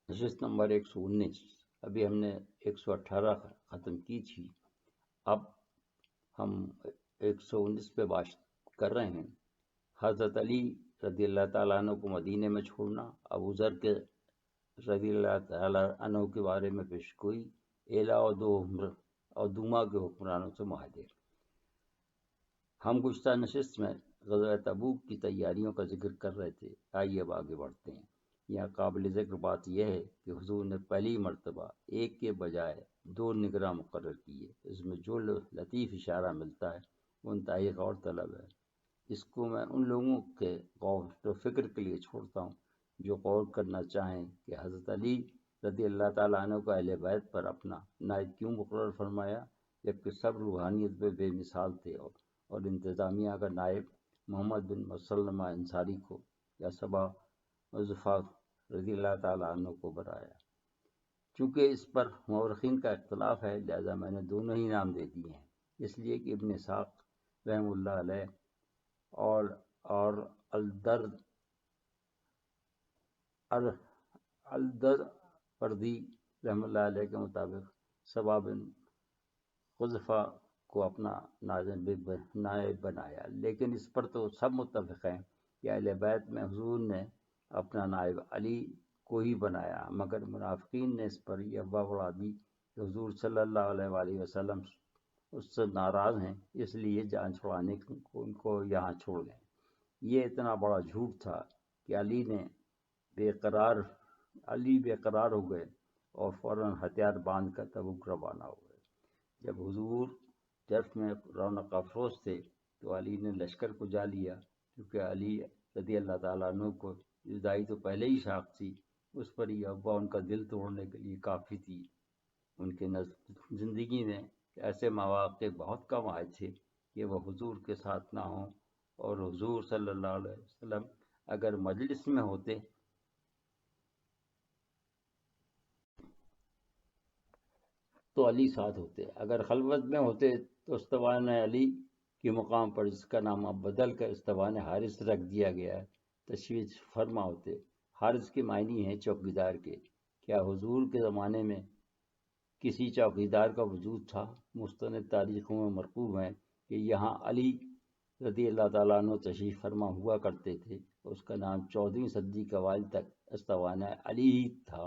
نشست نمبر 119۔ ابھی ہم نے 118 ختم کی تھی، اب ہم 119 پہ بات کر رہے ہیں۔ حضرت علی رضی اللہ تعالیٰ عنہ کو مدینے میں چھوڑنا، ابو ذر کے رضی اللہ تعالیٰ عنہ کے بارے میں پیشگوئی، ایلا اور دوما کے حکمرانوں سے معاہدے۔ ہم گزشتہ نشست میں غزوہ تبوک کی تیاریوں کا ذکر کر رہے تھے۔ آئیے اب آگے بڑھتے ہیں۔ یہاں قابل ذکر بات یہ ہے کہ حضور نے پہلی مرتبہ ایک کے بجائے 2 نگراں مقرر کیے۔ اس میں جو لطیف اشارہ ملتا ہے وہ انتہائی غور طلب ہے۔ اس کو میں ان لوگوں کے غور و فکر کے لیے چھوڑتا ہوں جو غور کرنا چاہیں کہ حضرت علی رضی اللہ تعالیٰ عنہ کو اہل بیت پر اپنا نائب کیوں مقرر فرمایا، جبکہ سب روحانیت میں بے مثال تھے، اور انتظامیہ کا نائب محمد بن مسلمہ انصاری کو یا صبا عظفہ رضی اللہ تعالیٰ عنہ کو بنایا۔ چونکہ اس پر مورخین کا اختلاف ہے، لہذا میں نے دونوں ہی نام دے دیے ہیں، اس لیے کہ ابن اسحاق رحم اللہ علیہ اور الدردی رحم اللہ علیہ کے مطابق صبا بن قذفہ کو اپنا نائب بنایا، لیکن اس پر تو سب متفق ہیں کہ اہل بیت میں حضور نے اپنا نائب علی کو ہی بنایا، مگر منافقین نے اس پر یہ افواہ اڑا دی کہ حضور صلی اللہ علیہ وآلہ وسلم اس سے ناراض ہیں، اس لیے جان چھڑانے کو ان کو یہاں چھوڑ گئے۔ یہ اتنا بڑا جھوٹ تھا کہ علی بے قرار ہو گئے اور فوراً ہتھیار باندھ کر تبوک روانہ ہو گئے۔ جب حضور جرف میں رونق افروز تھے تو علی نے لشکر کو جا لیا، کیونکہ علی رضی اللہ تعالیٰ عنہ کو جدائی تو پہلے ہی شاق تھی، اس پر یہ افواہ ان کا دل توڑنے کے لیے کافی تھی۔ ان کے زندگی میں ایسے مواقع بہت کم آئے تھے کہ وہ حضور کے ساتھ نہ ہوں، اور حضور صلی اللہ علیہ وسلم اگر مجلس میں ہوتے تو علی ساتھ ہوتے، اگر خلوت میں ہوتے تو استوان علی کے مقام پر، جس کا نام اب بدل کر استوان حارث رکھ دیا گیا ہے، تشریف فرما ہوتے۔ حارث کے معنی ہیں چوکیدار کے۔ کیا حضور کے زمانے میں کسی چوکیدار کا وجود تھا؟ مستند تاریخوں میں مرقوم ہے کہ یہاں علی رضی اللہ تعالیٰ عنہ تشریف فرما ہوا کرتے تھے۔ اس کا نام 14ویں صدی کے اوائل تک استوان علی ہی تھا،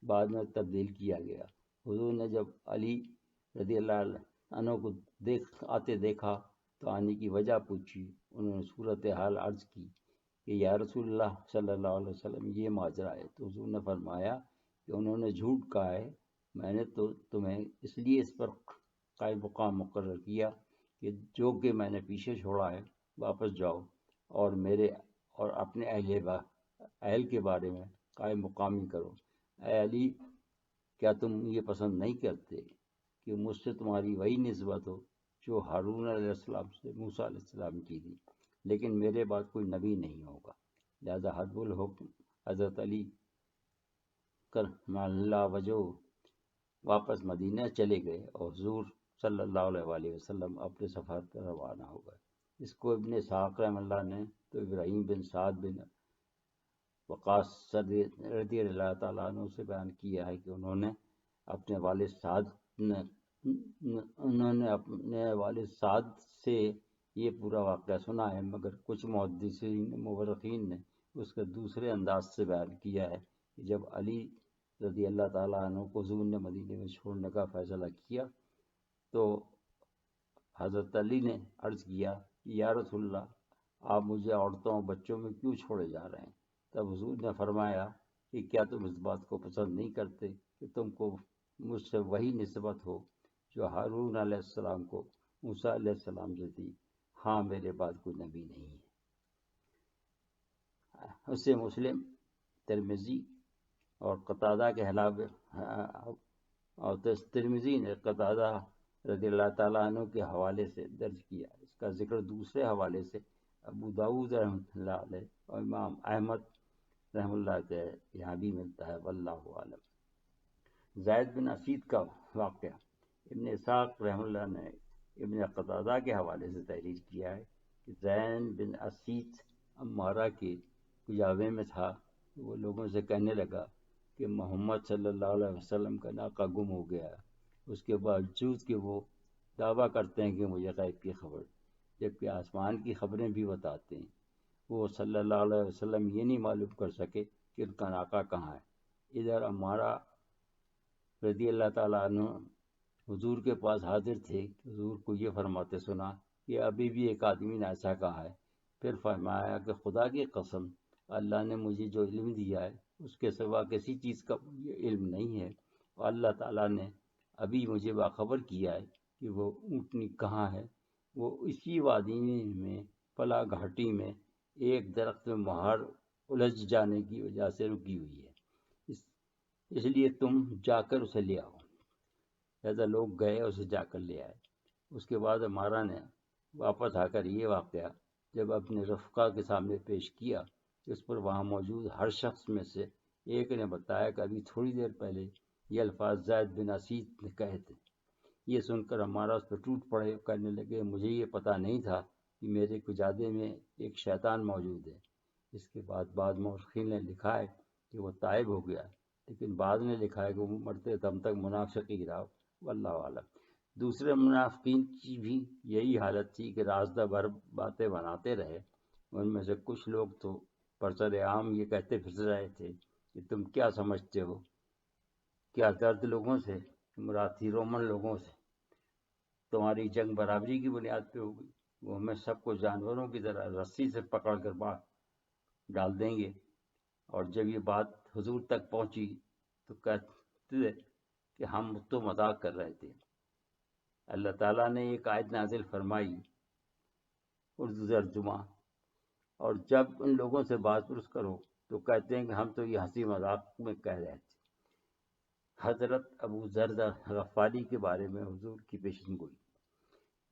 بعد میں تبدیل کیا گیا۔ حضور نے جب علی رضی اللہ عنہ کو آتے دیکھا تو آنے کی وجہ پوچھی۔ انہوں نے صورتحال عرض کی کہ یا رسول اللہ صلی اللہ علیہ وسلم، یہ ماجرا ہے۔ تو حضور نے فرمایا کہ انہوں نے جھوٹ کہا ہے، میں نے تو تمہیں اس لیے اس پر قائم مقام مقرر کیا کہ جو کہ میں نے پیچھے چھوڑا ہے واپس جاؤ اور اپنے اہل کے بارے میں قائم مقامی کرو۔ اے علی، کیا تم یہ پسند نہیں کرتے کہ مجھ سے تمہاری وہی نسبت ہو جو ہارون علیہ السلام سے موسیٰ علیہ السلام کی تھی، لیکن میرے بعد کوئی نبی نہیں ہوگا۔ لہذا حسب الحکم حضرت علی کرم اللہ وجہ واپس مدینہ چلے گئے اور حضور صلی اللہ علیہ وآلہ وسلم اپنے سفر پر روانہ ہو گئے۔ اس کو ابن اسحاق رحم اللہ نے تو ابراہیم بن سعد بن وقاص رضی اللہ تعالیٰ عنہ سے بیان کیا ہے کہ انہوں نے اپنے والد سعد سے یہ پورا واقعہ سنا ہے، مگر کچھ محدثین مورخین نے اس کے دوسرے انداز سے بیان کیا ہے کہ جب علی رضی اللہ تعالیٰ عنہ کو حضور نے مدینے میں چھوڑنے کا فیصلہ کیا تو حضرت علی نے عرض کیا کہ یا رسول اللہ، آپ مجھے عورتوں اور بچوں میں کیوں چھوڑے جا رہے ہیں؟ تب حضور نے فرمایا کہ کیا تم اس بات کو پسند نہیں کرتے کہ تم کو مجھ سے وہی نسبت ہو جو ہارون علیہ السلام کو موسیٰ علیہ السلام سے تھی؟ ہاں، میرے بعد کوئی نبی نہیں ہے۔ اس سے مسلم، ترمذی اور قتادہ کے علاوہ اور ترمذی نے قتادہ رضی اللہ تعالیٰ عنہ کے حوالے سے درج کیا۔ اس کا ذکر دوسرے حوالے سے ابو داؤد رحمۃ اللہ علیہ اور امام احمد رحم اللہ کے یہاں بھی ملتا ہے، واللہ عالم۔ زید بن اسید کا واقعہ ابن اسحاق رحم اللہ نے ابن قتادہ کے حوالے سے تحریر کیا ہے کہ زید بن اسید امارہ کے کجاوے میں تھا۔ وہ لوگوں سے کہنے لگا کہ کہ محمد صلی اللہ علیہ وسلم کا ناقہ گم ہو گیا ہے، اس کے باوجود کہ وہ دعویٰ کرتے ہیں کہ مجھے غیب کی خبر، جبکہ آسمان کی خبریں بھی بتاتے ہیں۔ وہ صلی اللہ علیہ وسلم یہ نہیں معلوم کر سکے کہ ان کا ناقہ کہاں ہے۔ ادھر عمارہ رضی اللہ تعالیٰ عنہ حضور کے پاس حاضر تھے، حضور کو یہ فرماتے سنا کہ ابھی بھی ایک آدمی نے ایسا کہا ہے۔ پھر فرمایا کہ خدا کی قسم، اللہ نے مجھے جو علم دیا ہے اس کے سوا کسی چیز کا مجھے علم نہیں ہے، اور اللہ تعالیٰ نے ابھی مجھے باخبر کیا ہے کہ وہ اونٹنی کہاں ہے۔ وہ اسی وادی میں فلاں گھاٹی میں ایک درخت میں مہار الجھ جانے کی وجہ سے رکی ہوئی ہے، اس لیے تم جا کر اسے لے آؤ۔ لہذا لوگ گئے، اسے جا کر لے آئے۔ اس کے بعد ہمارا نے واپس آ کر یہ واقعہ جب اپنے رفقا کے سامنے پیش کیا، اس پر وہاں موجود ہر شخص میں سے ایک نے بتایا کہ ابھی تھوڑی دیر پہلے یہ الفاظ زید بن اسید نے کہے تھے۔ یہ سن کر ہمارا اس پر ٹوٹ پڑے، کہنے لگے مجھے یہ پتہ نہیں تھا کہ میرے کجادے میں ایک شیطان موجود ہے۔ اس کے بعد مورخین نے لکھا ہے کہ وہ تائب ہو گیا، لیکن بعد نے لکھا ہے کہ وہ مرتے دم تک منافقی رہا، واللہ عالم۔ دوسرے منافقین کی بھی یہی حالت تھی کہ راستہ بھر باتیں بناتے رہے۔ ان میں سے کچھ لوگ تو برسر عام یہ کہتے پھر رہے تھے کہ تم کیا سمجھتے ہو، کیا درد لوگوں سے، مراد تھی رومن لوگوں سے، تمہاری جنگ برابری کی بنیاد پہ ہوگی، وہ ہمیں سب کو جانوروں کی طرح رسی سے پکڑ کر باہر ڈال دیں گے۔ اور جب یہ بات حضور تک پہنچی تو کہتے کہ ہم تو مذاق کر رہے تھے۔ اللہ تعالیٰ نے ایک آیت نازل فرمائی، اردو ترجمہ، اور جب ان لوگوں سے بات پرس کرو تو کہتے ہیں کہ ہم تو یہ ہنسی مذاق میں کہہ رہے تھے۔ حضرت ابو ذر غفاری کے بارے میں حضور کی پیشن گوئی۔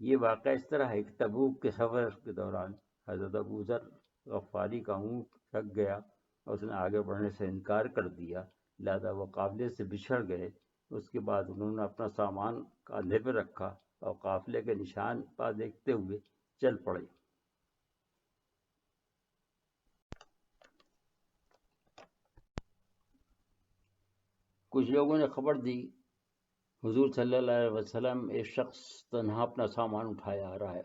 یہ واقعہ اس طرح ہے کہ تبوک کے سفر کے دوران حضرت ابو ذر غفاری کا اونٹ تھک گیا اور اس نے آگے بڑھنے سے انکار کر دیا، لہذا وہ قافلے سے بچھڑ گئے۔ اس کے بعد انہوں نے اپنا سامان کاندھے پہ رکھا اور قافلے کے نشان پا دیکھتے ہوئے چل پڑے۔ کچھ لوگوں نے خبر دی حضور صلی اللہ علیہ وسلم ایک شخص تنہا اپنا سامان اٹھایا آ رہا ہے۔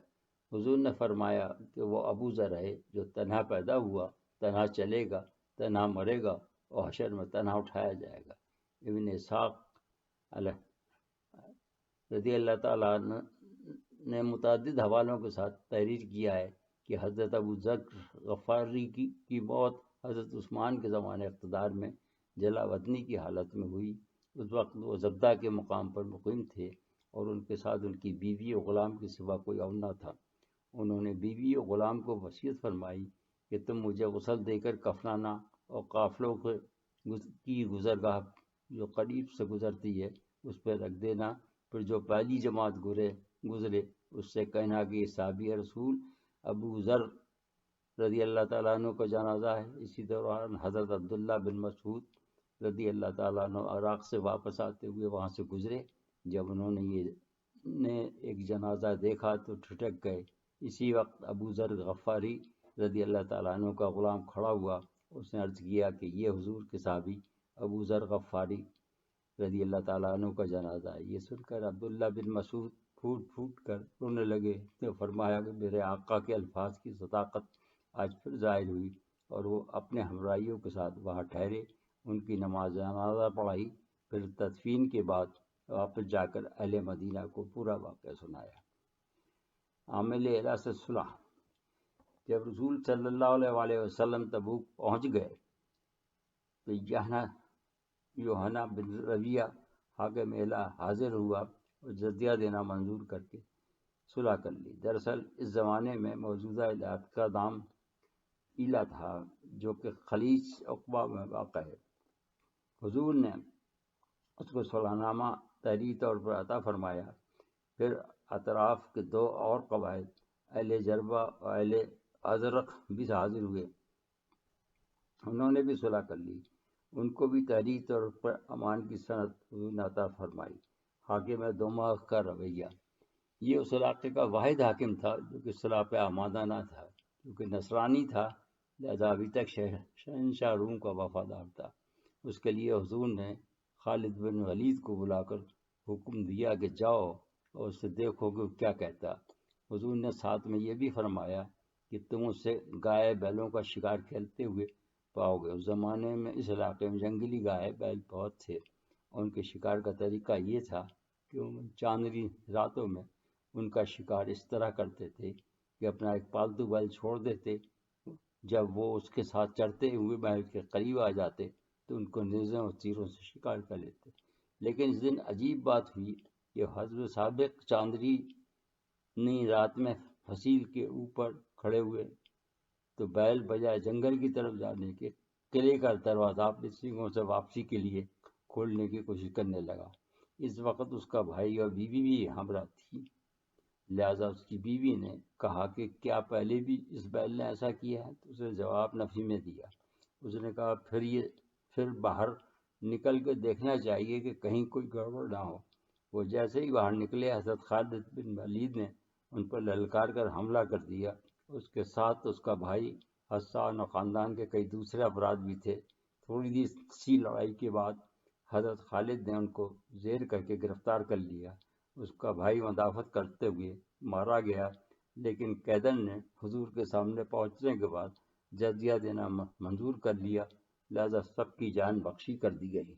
حضور نے فرمایا کہ وہ ابو ذر ہے جو تنہا پیدا ہوا، تنہا چلے گا، تنہا مرے گا اور حشر میں تنہا اٹھایا جائے گا۔ ابن اسحاق رضی اللہ تعالیٰ نے متعدد حوالوں کے ساتھ تحریر کیا ہے کہ حضرت ابو ذر غفاری کی موت حضرت عثمان کے زمانے اقتدار میں جلا وطنی کی حالت میں ہوئی۔ اس وقت وہ زبدہ کے مقام پر مقیم تھے اور ان کے ساتھ ان کی بیوی و غلام کے سوا کوئی اور نہ تھا۔ انہوں نے بیوی و غلام کو وصیت فرمائی کہ تم مجھے غسل دے کر کفنانا اور قافلوں کی گزرگاہ جو قریب سے گزرتی ہے اس پہ رکھ دینا، پھر جو پہلی جماعت گزرے اس سے کہنا کہ یہ صحابی رسول ابو ذر رضی اللہ تعالیٰ عنہ کا جنازہ ہے۔ اسی دوران حضرت عبداللہ بن مسعود رضی اللہ تعالیٰ عنہ عراق سے واپس آتے ہوئے وہاں سے گزرے۔ جب انہوں نے ایک جنازہ دیکھا تو ٹھٹک گئے۔ اسی وقت ابو ذر غفاری رضی اللہ تعالیٰ عنہ کا غلام کھڑا ہوا، اس نے عرض کیا کہ یہ حضور کے صحابی ابو ذر غفاری رضی اللہ تعالیٰ عنہ کا جنازہ ہے۔ یہ سن کر عبداللہ بن مسعود پھوٹ کر رونے لگے۔ تو فرمایا کہ میرے آقا کے الفاظ کی صداقت آج پھر ظاہر ہوئی، اور وہ اپنے ہمراہیوں کے ساتھ وہاں ٹھہرے، ان کی نماز جنازہ پڑھائی، پھر تدفین کے بعد واپس جا کر اہل مدینہ کو پورا واقعہ سنایا۔ عامل اعلیٰ سے صلح۔ جب رسول صلی اللہ علیہ وسلم تبوک پہنچ گئے تو یوحنا بن رویہ حاکم اعلیٰ حاضر ہوا اور جزیہ دینا منظور کر کے صلح کر لی۔ دراصل اس زمانے میں موجودہ علاقے کا نام ایلا تھا، جو کہ خلیج عقبہ میں واقع ہے۔ حضور نے اس کو صلح نامہ تحریری طور پر عطا فرمایا۔ پھر اطراف کے دو اور قبائل اہل جربہ اور اہل ازرق بھی حاضر ہوئے، انہوں نے بھی صلح کر لی، ان کو بھی تحریری طور پر امان کی سند حضور نے عطا فرمائی۔ حاکم دماغ کا رویہ۔ یہ اس علاقے کا واحد حاکم تھا جو کہ صلح پہ آمادہ نہ تھا، کیونکہ نصرانی تھا، لہذا ابھی تک شہنشاہ روم کا وفادار تھا۔ اس کے لیے حضور نے خالد بن ولید کو بلا کر حکم دیا کہ جاؤ اور اسے دیکھو کہ کیا کہتا۔ حضور نے ساتھ میں یہ بھی فرمایا کہ تم اسے گائے بیلوں کا شکار کھیلتے ہوئے پاؤ گے۔ اس زمانے میں اس علاقے میں جنگلی گائے بیل بہت تھے، اور ان کے شکار کا طریقہ یہ تھا کہ وہ چاندنی راتوں میں ان کا شکار اس طرح کرتے تھے کہ اپنا ایک پالتو بیل چھوڑ دیتے، جب وہ اس کے ساتھ چرتے ہوئے بیل کے قریب آ جاتے تو ان کو نیزوں اور تیروں سے شکار کر لیتے۔ لیکن اس دن عجیب بات ہوئی کہ حضرت سابق چاندنی رات میں فصیل کے اوپر کھڑے ہوئے تو بیل بجائے جنگل کی طرف جانے کے قلعے کا دروازہ اپنے سینگوں سے واپسی کے لیے کھولنے کی کوشش کرنے لگا۔ اس وقت اس کا بھائی اور بیوی بھی ہمراہ تھی، لہذا اس کی بیوی نے کہا کہ کیا پہلے بھی اس بیل نے ایسا کیا ہے؟ تو اسے جواب نفی میں دیا۔ اس نے کہا پھر باہر نکل کے دیکھنا چاہیے کہ کہیں کوئی گڑبڑ نہ ہو۔ وہ جیسے ہی باہر نکلے حضرت خالد بن ولید نے ان پر للکار کر حملہ کر دیا۔ اس کے ساتھ اس کا بھائی حسان اور خاندان کے کئی دوسرے افراد بھی تھے۔ تھوڑی سی لڑائی کے بعد حضرت خالد نے ان کو زیر کر کے گرفتار کر لیا۔ اس کا بھائی مدافعت کرتے ہوئے مارا گیا، لیکن قیدر نے حضور کے سامنے پہنچنے کے بعد جزیہ دینا منظور کر لیا، لہذا سب کی جان بخشی کر دی گئی۔